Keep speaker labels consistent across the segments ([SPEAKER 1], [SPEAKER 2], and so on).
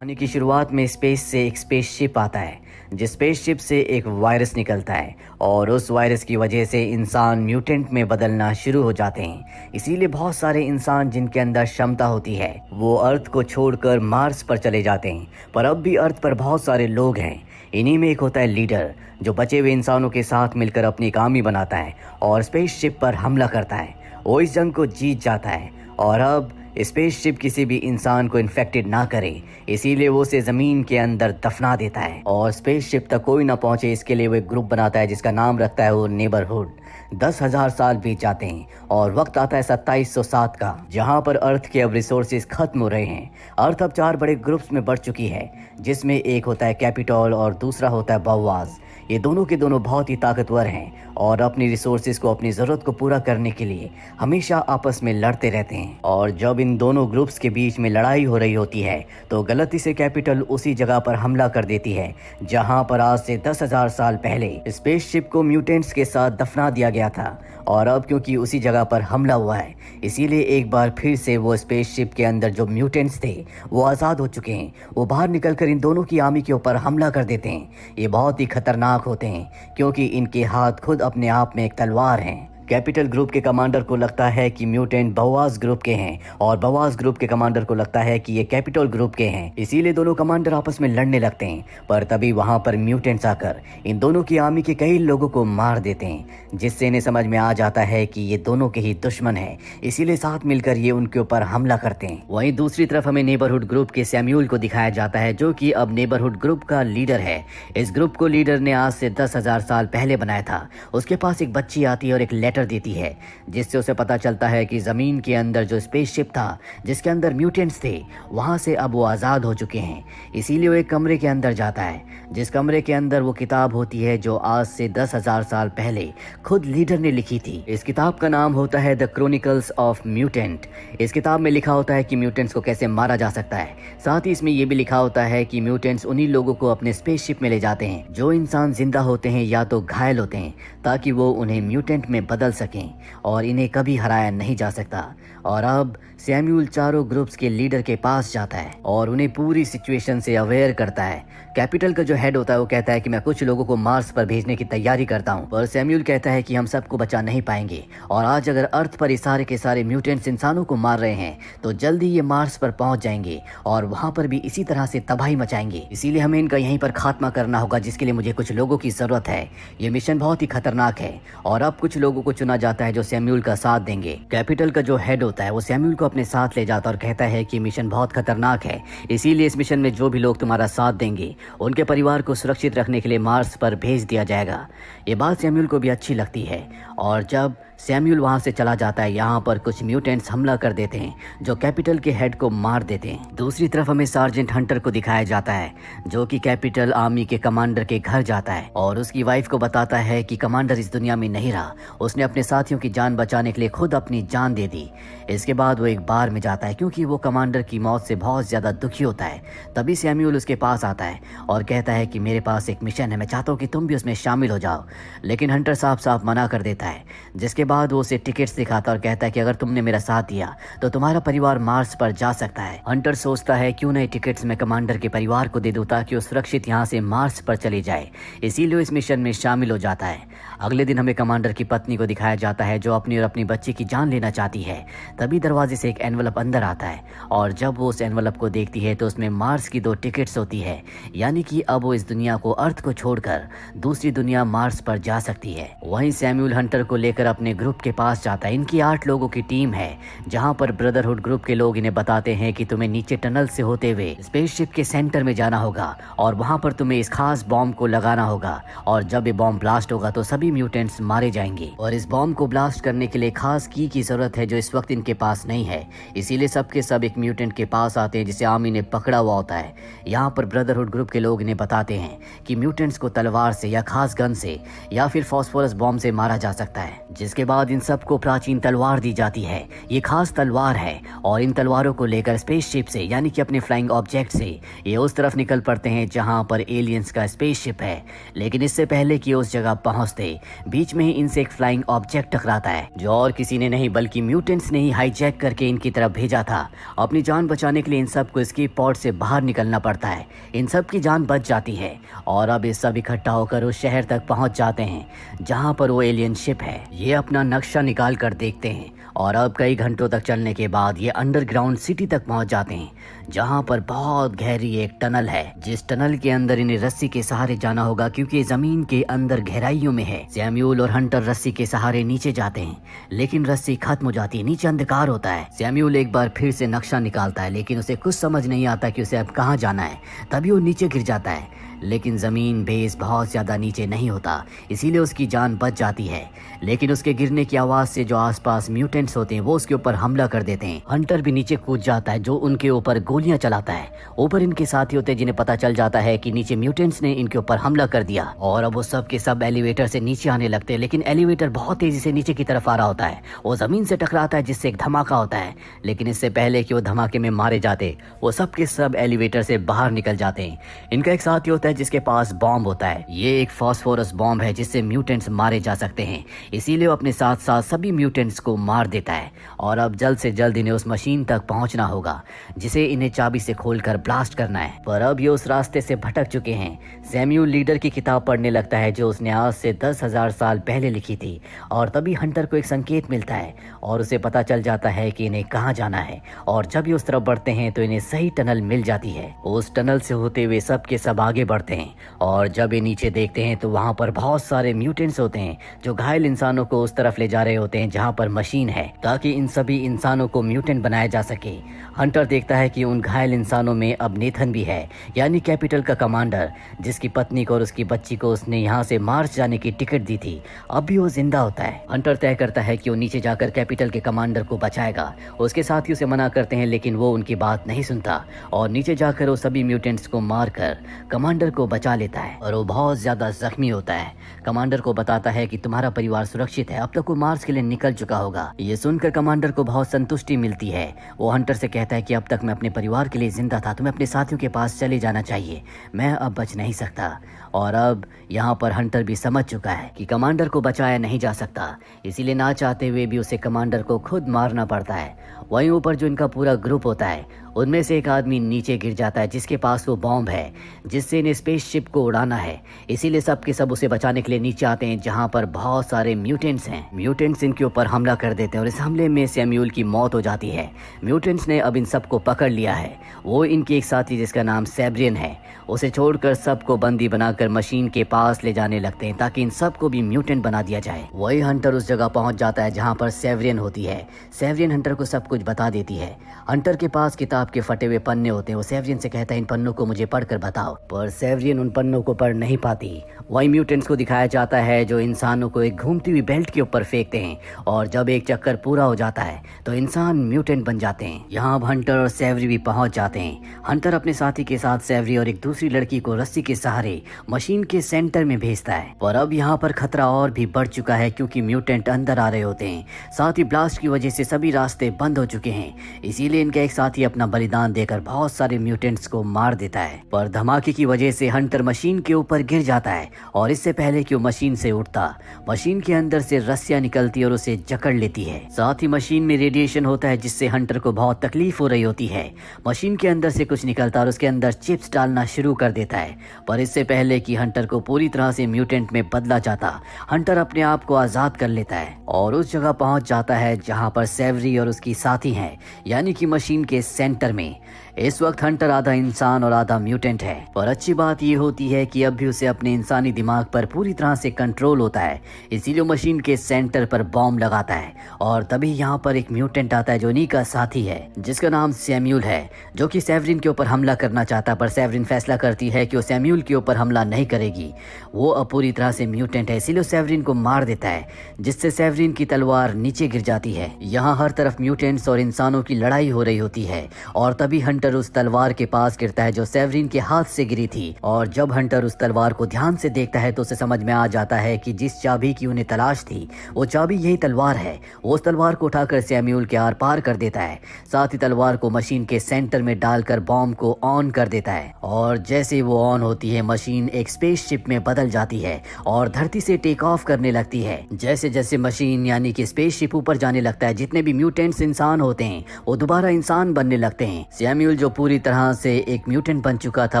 [SPEAKER 1] कहानी की शुरुआत में स्पेस से एक स्पेसशिप आता है। जिस स्पेसशिप से एक वायरस निकलता है और उस वायरस की वजह से इंसान म्यूटेंट में बदलना शुरू हो जाते हैं। इसीलिए बहुत सारे इंसान जिनके अंदर क्षमता होती है वो अर्थ को छोड़कर मार्स पर चले जाते हैं। पर अब भी अर्थ पर बहुत सारे लोग हैं। इन्हीं में एक होता है लीडर, जो बचे हुए इंसानों के साथ मिलकर अपनी एक आर्मी बनाता है और स्पेसशिप पर हमला करता है। वो इस जंग को जीत जाता है और अब स्पेसशिप किसी भी इंसान को इन्फेक्टेड ना करे, इसीलिए वो उसे जमीन के अंदर दफना देता है और स्पेसशिप तक कोई ना पहुंचे इसके लिए वो एक ग्रुप बनाता है जिसका नाम रखता है वो नेबरहुड। 10,000 साल बीत जाते हैं और वक्त आता है 2707 का, जहां पर अर्थ के अब रिसोर्सेज खत्म हो रहे हैं। अर्थ अब 4 बड़े ग्रुप्स में बढ़ चुकी है, जिसमें एक होता है कैपिटॉल और दूसरा होता है बवास। ये दोनों के दोनों बहुत ही ताकतवर हैं और अपनी रिसोर्सेज को अपनी ज़रूरत को पूरा करने के लिए हमेशा आपस में लड़ते रहते हैं। और जब इन दोनों ग्रुप्स के बीच में लड़ाई हो रही होती है तो गलती से कैपिटल उसी जगह पर हमला कर देती है जहां पर आज से 10,000 साल पहले स्पेसशिप को म्यूटेंट्स के साथ दफना दिया गया था। और अब क्योंकि उसी जगह पर हमला हुआ है, इसीलिए एक बार फिर से वो स्पेसशिप के अंदर जो म्यूटेंट्स थे वो आज़ाद हो चुके हैं। वो बाहर निकलकर इन दोनों की आर्मी के ऊपर हमला कर देते हैं। ये बहुत ही खतरनाक होते हैं क्योंकि इनके हाथ खुद अपने आप में एक तलवार हैं। कैपिटल ग्रुप के कमांडर को लगता है कि म्यूटेंट बवास ग्रुप के हैं और बवास ग्रुप के कमांडर को लगता है कि ये कैपिटल ग्रुप के हैं, इसीलिए दोनों कमांडर आपस में लड़ने लगते हैं। पर तभी वहां पर म्यूटेंट्स आकर इन दोनों की आर्मी के कई लोगों को मार देते हैं, जिससे इन्हें समझ में आ जाता है कि ये दोनों के ही दुश्मन है, इसीलिए साथ मिलकर ये उनके ऊपर हमला करते हैं। वहीं दूसरी तरफ हमें नेबरहुड ग्रुप के सैम्यूल को दिखाया जाता है, जो कि अब नेबरहुड ग्रुप का लीडर है। इस ग्रुप को लीडर ने आज से 10,000 साल पहले बनाया था। उसके पास एक बच्ची आती है और एक लेटर देती है, जिससे उसे पता चलता है कि जमीन के अंदर जो स्पेसशिप था जिसके अंदर म्यूटेंट्स थे वहां से अब वो आजाद हो चुके हैं। इसीलिए वो एक कमरे के अंदर जाता है, जिस कमरे के अंदर वो किताब होती है जो आज से 10,000 साल पहले खुद लीडर ने लिखी थी। इस किताब का नाम होता है द क्रॉनिकल्स ऑफ म्यूटेंट। इस किताब में लिखा होता है कि म्यूटेंट्स को कैसे मारा जा सकता है। साथ ही इसमें यह भी लिखा होता है कि म्यूटेंट्स उन्हीं लोगों को अपने स्पेसशिप में ले जाते हैं जो इंसान जिंदा होते हैं या तो घायल होते हैं, ताकि वो उन्हें म्यूटेंट में बदल सकें और इन्हें कभी हराया नहीं जा सकता। और अब सैम्यूल चारों ग्रुप्स के लीडर के पास जाता है और उन्हें पूरी सिचुएशन से अवेयर करता है। कैपिटल का जो हेड होता है वो कहता है कि मैं कुछ लोगों को मार्स पर भेजने की तैयारी करता हूं, पर सैम्यूल कहता है कि हम सबको बचा नहीं पाएंगे और आज अगर अर्थ पर ये सारे के सारे म्यूटेंट्स इंसानों को मार रहे हैं तो जल्दी ये मार्स पर पहुंच जाएंगे और वहां पर भी इसी तरह से तबाही मचाएंगे। इसीलिए हमें इनका यहीं पर खात्मा करना होगा, जिसके लिए मुझे कुछ लोगों की जरूरत है। ये मिशन बहुत ही खतरनाक है और अब कुछ लोगों को चुना जाता है जो सैम्यूल का साथ देंगे। कैपिटल का जो हेड होता है वो सैम्यूल को अपने साथ ले जाता और कहता है कि मिशन बहुत खतरनाक है, इसीलिए इस मिशन में जो भी लोग तुम्हारा साथ देंगे उनके परिवार को सुरक्षित रखने के लिए मार्स पर भेज दिया जाएगा। ये बात सैम्यूल को भी अच्छी लगती है और जब सैम्यूल वहां से चला जाता है, यहाँ पर कुछ म्यूटेंट्स हमला कर देते हैं जो कैपिटल के हेड को मार देते हैं। दूसरी तरफ हमें सार्जेंट हंटर को दिखाया जाता है, जो कि कैपिटल आर्मी के कमांडर के घर जाता है और उसकी वाइफ को बताता है कि कमांडर इस दुनिया में नहीं रहा, उसने अपने साथियों की जान बचाने के लिए खुद अपनी जान दे दी। इसके बाद वो एक बार में जाता है क्योंकि वो कमांडर की मौत से बहुत ज्यादा दुखी होता है। तभी सैम्यूल उसके पास आता है और कहता है कि मेरे पास एक मिशन है, मैं चाहता हूँ कि तुम भी उसमें शामिल हो जाओ। लेकिन हंटर साफ साफ मना कर देता है, जिसके बाद वो उसे टिकट्स दिखाता और कहता है कि अगर तुमने मेरा साथ दिया तो तुम्हारा परिवार मार्स पर जा सकता है। हंटर सोचता है क्यों नहीं टिकट्स मैं कमांडर के परिवार को दे दूं ताकि वो सुरक्षित यहाँ से मार्स पर चले जाए। इसीलिए इस मिशन में शामिल हो जाता है। अगले दिन हमें कमांडर की पत्नी को दिखाया जाता है जो अपनी और अपनी बच्ची की जान लेना चाहती है। तभी दरवाजे से एक एनवलप अंदर आता है और जब वो उस एनवलप को देखती है तो उसमें मार्स की 2 टिकट्स होती है, यानी कि अब वो इस दुनिया को अर्थ को छोड़कर दूसरी दुनिया मार्स पर जा सकती है। वहीं सैम्यूल हंटर को लेकर अपने ग्रुप के पास जाता है। इनकी 8 लोगों की टीम है, जहां पर ब्रदरहुड ग्रुप के लोग इन्हें बताते हैं कि तुम्हें नीचे टनल से होते हुए स्पेसशिप के सेंटर में जाना होगा और वहां पर तुम्हें इस खास बॉम्ब को लगाना होगा और जब ये बॉम्ब ब्लास्ट होगा तो सभी म्यूटेंट्स मारे जाएंगे। और इस बॉम्ब को ब्लास्ट करने के लिए खास की जरूरत है जो इस वक्त इनके पास नहीं है, इसीलिए सबके सब एक म्यूटेंट के पास आते हैं जिसे आर्मी ने पकड़ा हुआ होता है। यहाँ पर ब्रदरहुड ग्रुप के लोग इन्हें बताते हैं कि म्यूटेंट्स को तलवार से या खास गन से या फिर फॉस्फोरस बॉम्ब से मारा जा सकता है। जिसके बाद इन सबको प्राचीन तलवार दी जाती है। ये खास तलवार है और इन तलवारों को लेकर स्पेसशिप से यानी कि अपने फ्लाइंग ऑब्जेक्ट से ये उस तरफ निकल पड़ते हैं जहां पर एलियंस का स्पेसशिप है। लेकिन इससे पहले कि उस जगह पहुंचते बीच में ही इनसे एक फ्लाइंग ऑब्जेक्ट टकराता है जो और किसी ने नहीं बल्कि म्यूटेंट्स ने ही हाईजैक करके इनकी तरफ भेजा था। अपनी जान बचाने के लिए इन सबको एस्केप पॉड से बाहर निकलना पड़ता है। इन सब की जान बच जाती है और अब ये सब इकट्ठा होकर उस शहर तक पहुंच जाते हैं जहां पर वो एलियन शिप है। ये अपना नक्शा निकाल कर देखते हैं और अब कई घंटों तक चलने के बाद ये अंडरग्राउंड सिटी तक पहुंच जाते हैं जहां पर बहुत गहरी एक टनल है, जिस टनल के अंदर इन्हें रस्सी के सहारे जाना होगा क्योंकि जमीन के अंदर गहराइयों में है। सैम्यूल और हंटर रस्सी के सहारे नीचे जाते हैं लेकिन रस्सी खत्म हो जाती है, नीचे अंधकार होता है। सैम्यूल एक बार फिर से नक्शा निकालता है लेकिन उसे कुछ समझ नहीं आता कि उसे अब कहाँ जाना है। तभी वो नीचे गिर जाता है लेकिन जमीन बेस बहुत ज्यादा नीचे नहीं होता, इसीलिए उसकी जान बच जाती है। लेकिन उसके गिरने की आवाज से जो आसपास म्यूटेंट्स होते हैं वो उसके ऊपर हमला कर देते हैं। हंटर भी नीचे कूद जाता है जो उनके ऊपर गोलियां चलाता है। ऊपर इनके साथी होते हैं जिन्हें पता चल जाता है कि नीचे म्यूटेंट्स ने इनके ऊपर हमला कर दिया और अब वो सब के सब एलिवेटर से नीचे आने लगते हैं। लेकिन एलिवेटर बहुत तेजी से नीचे की तरफ आ रहा होता है, वो जमीन से टकराता है जिससे एक धमाका होता है। लेकिन इससे पहले कि वो धमाके में मारे जाते वो सब के सब एलिवेटर से बाहर निकल जाते हैं। इनका एक साथी होता है जिसके पास बॉम्ब होता है। ये एक फास्फोरस बॉम्ब है जिससे म्यूटेंट्स मारे जा सकते हैं, इसीलिए वो अपने साथ साथ सभी म्यूटेंट्स को मार देता है। और अब जल्द से जल्द इन्हें उस मशीन तक पहुंचना होगा जिसे इन्हें चाबी से खोलकर ब्लास्ट करना है। पर अब ये उस रास्ते से भटक चुके हैं। सैम्यूल लीडर की किताब पढ़ने लगता है जो उसने आज से 10,000 साल पहले लिखी थी और तभी हंटर को एक संकेत मिलता है और उसे पता चल जाता है कि इन्हें कहाँ जाना है। और जब ये उस तरफ बढ़ते हैं तो इन्हें सही टनल मिल जाती है। उस टनल से होते हुए सब के सब आगे बढ़ते हैं और जब ये नीचे देखते हैं तो वहां पर बहुत सारे म्यूटेंट्स होते हैं जो घायल इंसानों को उस तरफ ले जा रहे होते हैं जहां पर मशीन है ताकि इन सभी इंसानों को म्यूटेंट बनाया जा सके। हंटर देखता है कि उन घायल इंसानों में अब नेथन भी है यानी कैपिटल का कमांडर, जिसकी पत्नी को और उसकी बच्ची को उसने यहाँ से मार्च जाने की टिकट दी थी। अब भी वो जिंदा होता है। हंटर तय करता है कि वो नीचे जाकर कैपिटल के कमांडर को बचाएगा। उसके साथी उसे मना करते हैं लेकिन वो उनकी बात नहीं सुनता और नीचे जाकर वो सभी म्यूटेंट्स को मारकर कमांडर को बचा लेता है और वो बहुत ज्यादा जख्मी होता है। कमांडर को बताता है कि तुम्हारा परिवार सुरक्षित है, अब तक वो मार्स के लिए निकल चुका होगा। ये सुनकर कमांडर को बहुत संतुष्टि मिलती है। वो हंटर से कहता है कि अब तक मैं अपने परिवार के लिए जिंदा था, तुम्हें अपने साथियों के पास चले जाना चाहिए, मैं अब बच नहीं सकता। और अब यहाँ पर हंटर भी समझ चुका है कि कमांडर को बचाया नहीं जा सकता, इसीलिए ना चाहते हुए भी उसे कमांडर को खुद मारना पड़ता है। वहीं ऊपर जो इनका पूरा ग्रुप होता है उनमें से एक आदमी नीचे गिर जाता है जिसके पास वो बॉम्ब है जिससे इन्हें स्पेसशिप को उड़ाना है। इसीलिए सब के सब उसे बचाने के लिए नीचे आते हैं जहां पर बहुत सारे म्यूटेंट्स हैं। म्यूटेंट्स इनके ऊपर हमला कर देते हैं और इस हमले में सैम्यूल की मौत हो जाती है। म्यूटेंट्स ने अब इन सबको पकड़ लिया है। वो इनके एक साथी जिसका नाम सेब्रियन है उसे छोड़कर सबको बंदी बनाकर मशीन के पास ले जाने लगते हैं ताकि इन सबको भी म्यूटेंट बना दिया जाए। वही हंटर उस जगह पहुंच जाता है जहां पर सेब्रियन होती है। सेब्रियन हंटर को सब कुछ बता देती है। हंटर के पास किताब के फटे हुए पन्ने होते हैं। वो सेब्रियन से कहता है इन पन्नों को मुझे पढ़कर बताओ, पर सेब्रियन उन पन्नों को पढ़ नहीं पाती। वही म्यूटेंट्स को दिखाया जाता है जो इंसानों को एक घूमती हुई बेल्ट के ऊपर फेंकते हैं और जब एक चक्कर पूरा हो जाता है तो इंसान म्यूटेंट बन जाते हैं। यहाँ अब हंटर और सेवरी भी पहुंच जाते हैं। हंटर अपने साथी के साथ सेवरी और एक दूसरी लड़की को रस्सी के सहारे मशीन के सेंटर में भेजता है। पर अब यहाँ पर खतरा और भी बढ़ चुका है क्योंकि म्यूटेंट अंदर आ रहे होते हैं। साथ ही ब्लास्ट की वजह से सभी रास्ते बंद हो चुके हैं। इसीलिए इनका एक साथी अपना बलिदान देकर बहुत सारे म्यूटेंट्स को मार देता है। पर धमाके की वजह से हंटर मशीन के ऊपर गिर जाता है और इससे पहले कि वो मशीन से उठता मशीन के अंदर से रस्सियां निकलती और उसे जकड़ लेती है। साथ ही मशीन में रेडिएशन होता है जिससे हंटर को बहुत तकलीफ हो रही होती है। मशीन के अंदर से कुछ निकलता और उसके अंदर चिप्स डालना शुरू कर देता है। पर इससे पहले कि हंटर को पूरी तरह से म्यूटेंट में बदला जाता, हंटर अपने आप को आजाद कर लेता है और उस जगह पहुंच जाता है जहां पर सेवरी और उसकी साथी हैं, यानी कि मशीन के सेंटर में। इस वक्त हंटर आधा इंसान और आधा म्यूटेंट है। पर अच्छी बात ये होती है कि अब भी उसे अपने इंसानी दिमाग पर पूरी तरह से कंट्रोल होता है, इसीलिए मशीन के सेंटर पर बॉम्ब लगाता है। और तभी यहाँ पर एक म्यूटेंट आता है जो नी का साथी है जिसका नाम सैम्यूल है, जो कि सेवरिन के ऊपर हमला करना चाहता, पर सेवरिन फैसला करती है कि वो सैम्यूल के ऊपर हमला नहीं करेगी। वो अब पूरी तरह से म्यूटेंट है, इसीलिए सेवरिन को मार देता है जिससे सेवरिन की तलवार नीचे गिर जाती है। यहाँ हर तरफ म्यूटेंट्स और इंसानों की लड़ाई हो रही होती है और तभी हंटर हंटर उस तलवार के पास गिरता है जो सेवरिन के हाथ से गिरी थी, और जब हंटर उस तलवार को ध्यान से देखता है तो उसे समझ में आ जाता है कि जिस चाबी की उन्हें तलाश थी वो चाबी यही तलवार है। वो उस तलवार को उठाकर सैम्यूल के आर पार कर देता है, साथ ही तलवार को मशीन के सेंटर में डालकर बॉम्ब को ऑन कर देता है, और जैसे वो ऑन होती है मशीन एक स्पेसशिप में बदल जाती है और धरती से टेक ऑफ करने लगती है। जैसे जैसे मशीन यानी कि स्पेसशिप ऊपर जाने लगता है, जितने भी म्यूटेंट्स इंसान होते हैं वो दोबारा इंसान बनने लगते हैं। सैम्यूल जो पूरी तरह से एक म्यूटेंट बन चुका था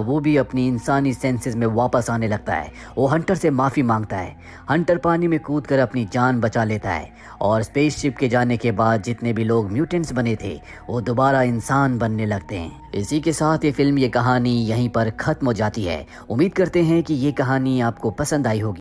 [SPEAKER 1] वो भी अपनी इंसानी सेंसेस में वापस आने लगता है। वो हंटर से माफी मांगता है। हंटर पानी में कूदकर अपनी जान बचा लेता है, और स्पेसशिप के जाने के बाद जितने भी लोग म्यूटेंट्स बने थे वो दोबारा इंसान बनने लगते हैं। इसी के साथ ये फिल्म, ये कहानी यहीं पर खत्म हो जाती है। उम्मीद करते हैं कि ये कहानी आपको पसंद आई होगी।